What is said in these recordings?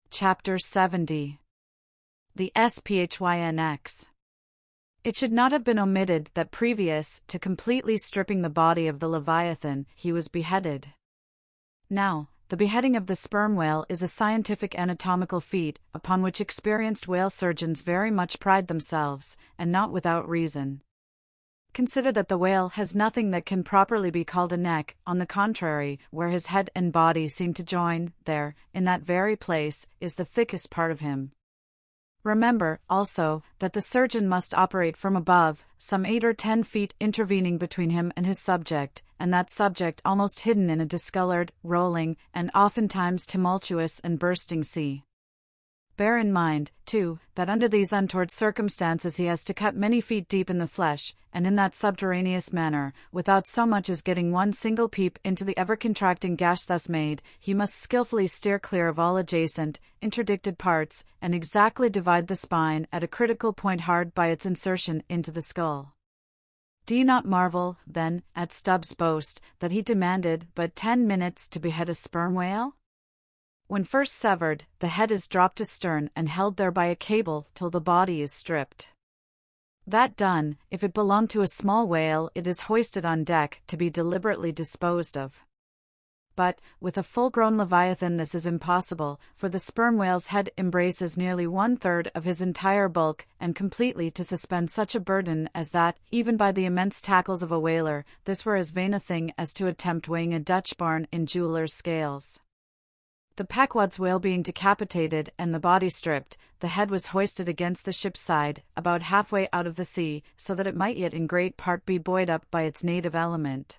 Chapter 70. The SPHYNX. It should not have been omitted that previous to completely stripping the body of the Leviathan, he was beheaded. Now, the beheading of the sperm whale is a scientific anatomical feat upon which experienced whale surgeons very much pride themselves, and not without reason. Consider that the whale has nothing that can properly be called a neck. On the contrary, where his head and body seem to join, there, in that very place, is the thickest part of him. Remember, also, that the surgeon must operate from above, some 8 or 10 feet intervening between him and his subject, and that subject almost hidden in a discolored, rolling, and oftentimes tumultuous and bursting sea. Bear in mind, too, that under these untoward circumstances he has to cut many feet deep in the flesh, and in that subterraneous manner, without so much as getting one single peep into the ever-contracting gash thus made, he must skillfully steer clear of all adjacent, interdicted parts, and exactly divide the spine at a critical point hard by its insertion into the skull. Do you not marvel, then, at Stubbs' boast, that he demanded but 10 minutes to behead a sperm whale? When first severed, the head is dropped astern and held there by a cable till the body is stripped. That done, if it belong to a small whale, it is hoisted on deck to be deliberately disposed of. But, with a full-grown Leviathan this is impossible, for the sperm whale's head embraces nearly 1/3 of his entire bulk, and completely to suspend such a burden as that, even by the immense tackles of a whaler, this were as vain a thing as to attempt weighing a Dutch barn in jeweller's scales. The Pequod's whale being decapitated and the body stripped, the head was hoisted against the ship's side, about halfway out of the sea, so that it might yet in great part be buoyed up by its native element.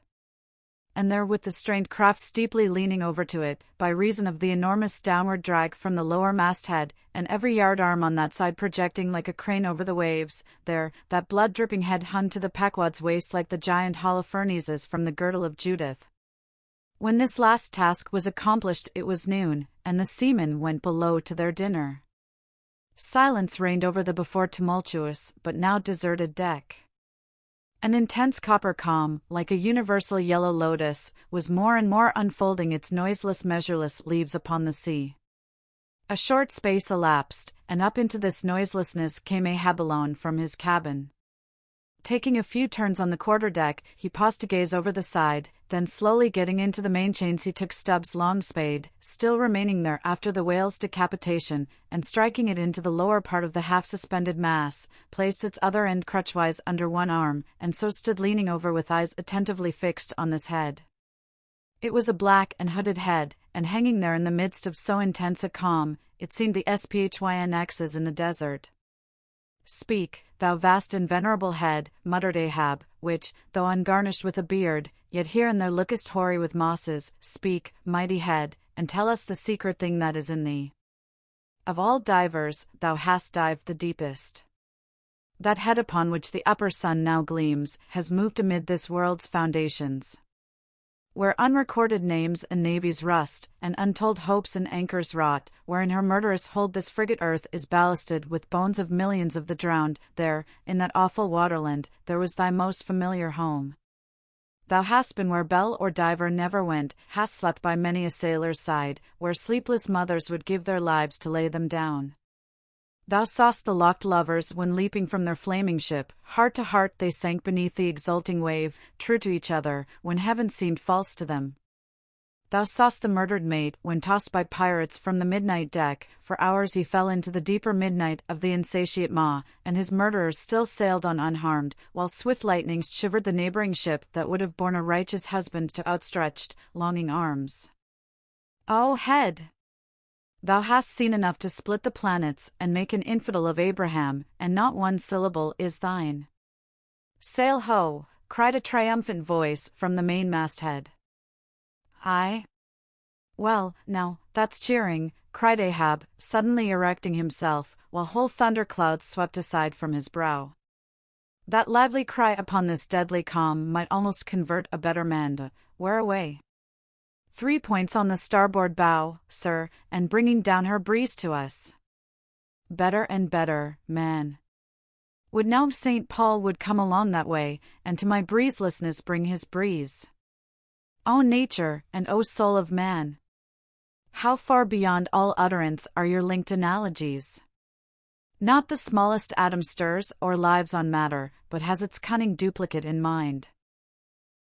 And there, with the strained craft steeply leaning over to it, by reason of the enormous downward drag from the lower masthead, and every yard-arm on that side projecting like a crane over the waves, there, that blood-dripping head hung to the Pequod's waist like the giant Holofernes's from the girdle of Judith. When this last task was accomplished it was noon, and the seamen went below to their dinner. Silence reigned over the before tumultuous, but now deserted deck. An intense copper calm, like a universal yellow lotus, was more and more unfolding its noiseless measureless leaves upon the sea. A short space elapsed, and up into this noiselessness came Ahab alone from his cabin. Taking a few turns on the quarter-deck, he paused to gaze over the side, then slowly getting into the main-chains he took Stubbs' long spade, still remaining there after the whale's decapitation, and striking it into the lower part of the half-suspended mass, placed its other end crutchwise under one arm, and so stood leaning over with eyes attentively fixed on this head. It was a black and hooded head, and hanging there in the midst of so intense a calm, it seemed the SPHYNX's in the desert. "Speak, thou vast and venerable head," muttered Ahab, which, though ungarnished with a beard, yet here and there lookest hoary with mosses, "speak, mighty head, and tell us the secret thing that is in thee. Of all divers, thou hast dived the deepest. That head upon which the upper sun now gleams, has moved amid this world's foundations. Where unrecorded names and navies rust, and untold hopes and anchors rot, where in her murderous hold this frigate earth is ballasted with bones of millions of the drowned, there, in that awful waterland, there was thy most familiar home. Thou hast been where belle or diver never went, hast slept by many a sailor's side, where sleepless mothers would give their lives to lay them down. Thou saw'st the locked lovers when leaping from their flaming ship, heart to heart they sank beneath the exulting wave, true to each other, when heaven seemed false to them. Thou saw'st the murdered mate when tossed by pirates from the midnight deck, for hours he fell into the deeper midnight of the insatiate maw, and his murderers still sailed on unharmed, while swift lightnings shivered the neighboring ship that would have borne a righteous husband to outstretched, longing arms. O head! Thou hast seen enough to split the planets and make an infidel of Abraham, and not one syllable is thine. "Sail ho!" cried a triumphant voice from the mainmast-head. "Aye? Well, now, that's cheering," cried Ahab, suddenly erecting himself, while whole thunderclouds swept aside from his brow. That lively cry upon this deadly calm might almost convert a better man to "Where away?" 3 points on the starboard bow, sir, and bringing down her breeze to us. Better and better, man. Would now St. Paul would come along that way, and to my breezelessness bring his breeze. O nature, and O soul of man! How far beyond all utterance are your linked analogies? Not the smallest atom stirs or lives on matter, but has its cunning duplicate in mind.